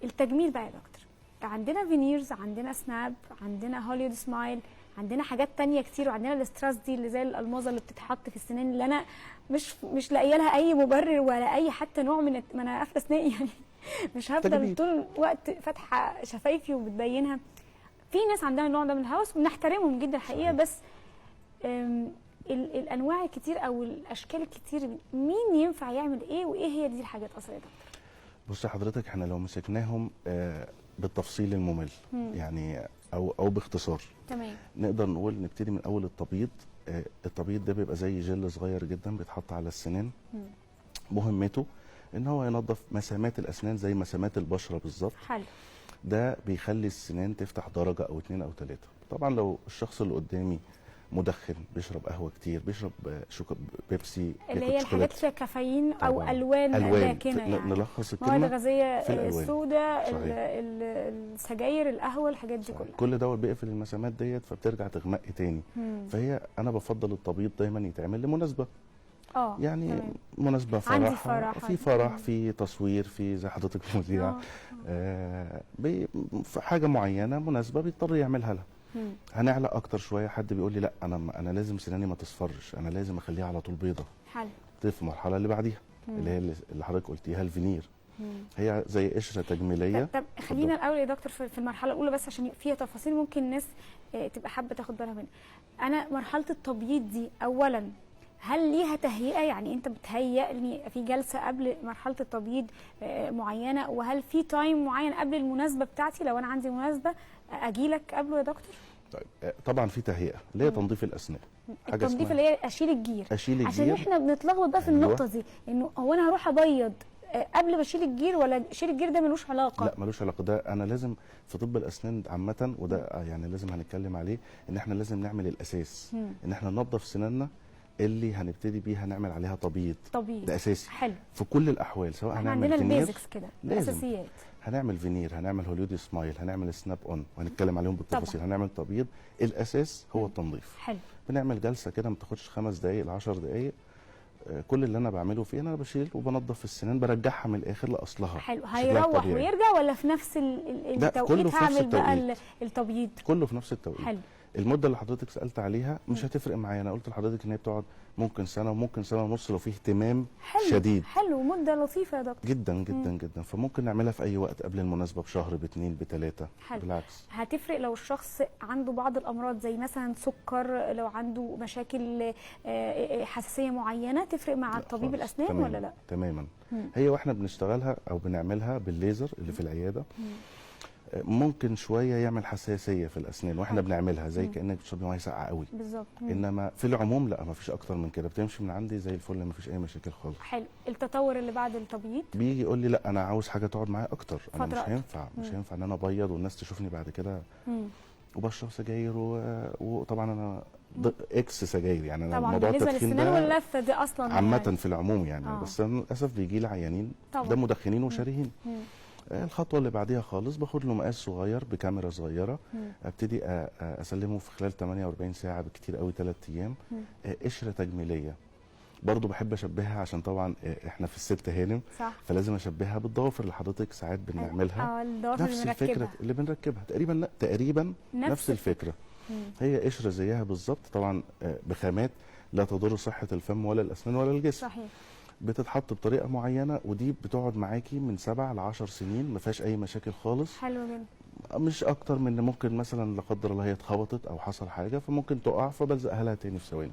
التجميل بقى يا دكتور، عندنا فينيرز، عندنا سناب، عندنا هوليود سمايل، عندنا حاجات تانية كتير، وعندنا الاستراس دي اللي زي الالمازه اللي بتتحط في السنان، اللي انا مش لاقيه لها اي مبرر ولا اي حتى نوع من ما انا قافله اسناني يعني مش هفضل تجميل. طول الوقت فاتحه شفايفي وبتبينها. في ناس عندها النوع ده من الهوس وبنحترمهم جدا الحقيقه، بس الانواع الكتير او الاشكال الكتير، مين ينفع يعمل ايه وايه هي دي الحاجات اصلا يا دكتور؟ بص حضرتك، احنا لو مسكناهم بالتفصيل الممل يعني او باختصار، تمام. نقدر نقول نبتدي من اول التبييض. التبييض ده بيبقى زي جل صغير جدا بيتحط على السنان. مهمته ان هو ينظف مسامات الاسنان زي مسامات البشره بالظبط. حلو. ده بيخلي السنان تفتح درجه او اتنين او تلاته. طبعا لو الشخص اللي قدامي مدخن، بيشرب قهوه كتير، بيشرب بيبسي، اللي هي الحاجات فيها كافيين او طبعاً. الوان داكنه يعني، نلخص الكلمه مواد غازيه، في الألوان. السوداء، السجاير، القهوه، الحاجات دي كلها. كل دوت بيقفل المسامات ديت فبترجع تغمق تاني. فهي انا بفضل التبييض دايما يتعمل لمناسبه. يعني تمام. مناسبه عندي فرح، في فرح، في تصوير، في زي حضرتك مذيعه، في حاجه معينه مناسبه بيضطر يعملها لها. هنعلى اكتر شويه، حد بيقول لي لا انا لازم سناني ما تصفرش، انا لازم اخليها على طول بيضه. حلو. دي في المرحله اللي بعديها اللي هي اللي حضرتك قلتيها، الفينير. هي زي قشره تجميليه. طب خلينا الاول يا دكتور في المرحله الاولى بس، عشان فيها تفاصيل ممكن الناس تبقى حابه تاخد بالها منها. انا مرحله التبييض دي اولا هل ليها تهيئه؟ يعني انت بتهيئني في جلسه قبل مرحله التبييض معينه، وهل في تايم معين قبل المناسبه بتاعتي لو انا عندي مناسبه اجي لك قبله يا دكتور؟ طيب طبعا في تهيئه اللي هي تنظيف الاسنان. التنظيف اللي هي اشيل الجير. اشيل الجير، عشان احنا بنتلخبط بقى في النقطه دي، انه هو انا هروح ابيض قبل ما اشيل الجير، ولا شيل الجير ده ملوش علاقه؟ لا ملوش علاقه. ده انا لازم في طب الاسنان عامه، وده يعني لازم هنتكلم عليه، ان احنا لازم نعمل الاساس. ان احنا ننظف سناننا اللي هنبتدي بيها نعمل عليها تبييض. ده اساسي. حلو. في كل الاحوال، سواء هنعمل عندنا فينير، البيزكس كده، الاساسيات. هنعمل فينير، هنعمل هوليود سمايل، هنعمل سناب اون، وهنتكلم عليهم بالتفاصيل. هنعمل تبييض. الاساس هو التنظيف. حلو. بنعمل جلسه كده ما تاخدش 5 دقائق ل 10 دقائق. كل اللي انا بعمله فيه انا بشيل وبنظف السنان، برجعها من الاخر لاصلها. حلو. هيروح ويرجع ولا في نفس التوقيت هعمل بقى التبييض؟ كله في نفس التوقيت. حلو. المده اللي حضرتك سالت عليها مش هتفرق معايا. انا قلت لحضرتك ان هي بتقعد ممكن سنه وممكن سنه ونص لو في اهتمام شديد. حلو. مده لطيفه يا دكتور. جدا جدا جدا. فممكن نعملها في اي وقت قبل المناسبه، بشهر، باتنين، بتلاته. بالعكس. هتفرق لو الشخص عنده بعض الامراض زي مثلا سكر، لو عنده مشاكل حساسيه معينه، تفرق مع طبيب الاسنان تماماً. ولا لا؟ تماما. هي واحنا بنشتغلها او بنعملها بالليزر اللي في العياده، ممكن شويه يعمل حساسيه في الاسنان واحنا بنعملها، زي كانك بتشربي ميه ساقعه قوي. بالظبط. انما في العموم لا، ما فيش اكتر من كده، بتمشي من عندي زي الفل، ما فيش اي مشاكل خالص. حلو. التطور اللي بعد التبييض بيجي يقول لي لا انا عاوز حاجه تقعد معايا اكتر. انا مش هينفع ان انا ابيض والناس تشوفني بعد كده وبشرب سجاير وطبعا انا اكس سجاير يعني. انا طبعا موضوع بالنسبه التدخين للسنان ده واللثه دي اصلا عامه يعني في العموم يعني. بس انا للاسف بيجي لي عيانين ده مدخنين وشارهين. الخطوه اللي بعديها خالص باخد له مقاس صغير بكاميرا صغيره، ابتدي اسلمه في خلال 48 ساعه بالكتير قوي 3 ايام. قشره تجميليه برضه بحب اشبهها، عشان طبعا احنا في الست هانم، صح. فلازم اشبهها بالضوافر اللي حضرتك ساعات بنعملها. نفس الفكره اللي بنركبها تقريبا نفس الفكره. هي قشره زيها بالظبط، طبعا بخامات لا تضر صحه الفم ولا الاسنان ولا الجسم. صحيح. بتتحط بطريقه معينه، ودي بتقعد معاكي من 7 ل 10 سنين، ما فيهاش اي مشاكل خالص. حلو جدا. مش اكتر من ممكن مثلا لا قدر الله هي اتخبطت او حصل حاجه فممكن تقع، فبلزقها لها تاني في ثواني.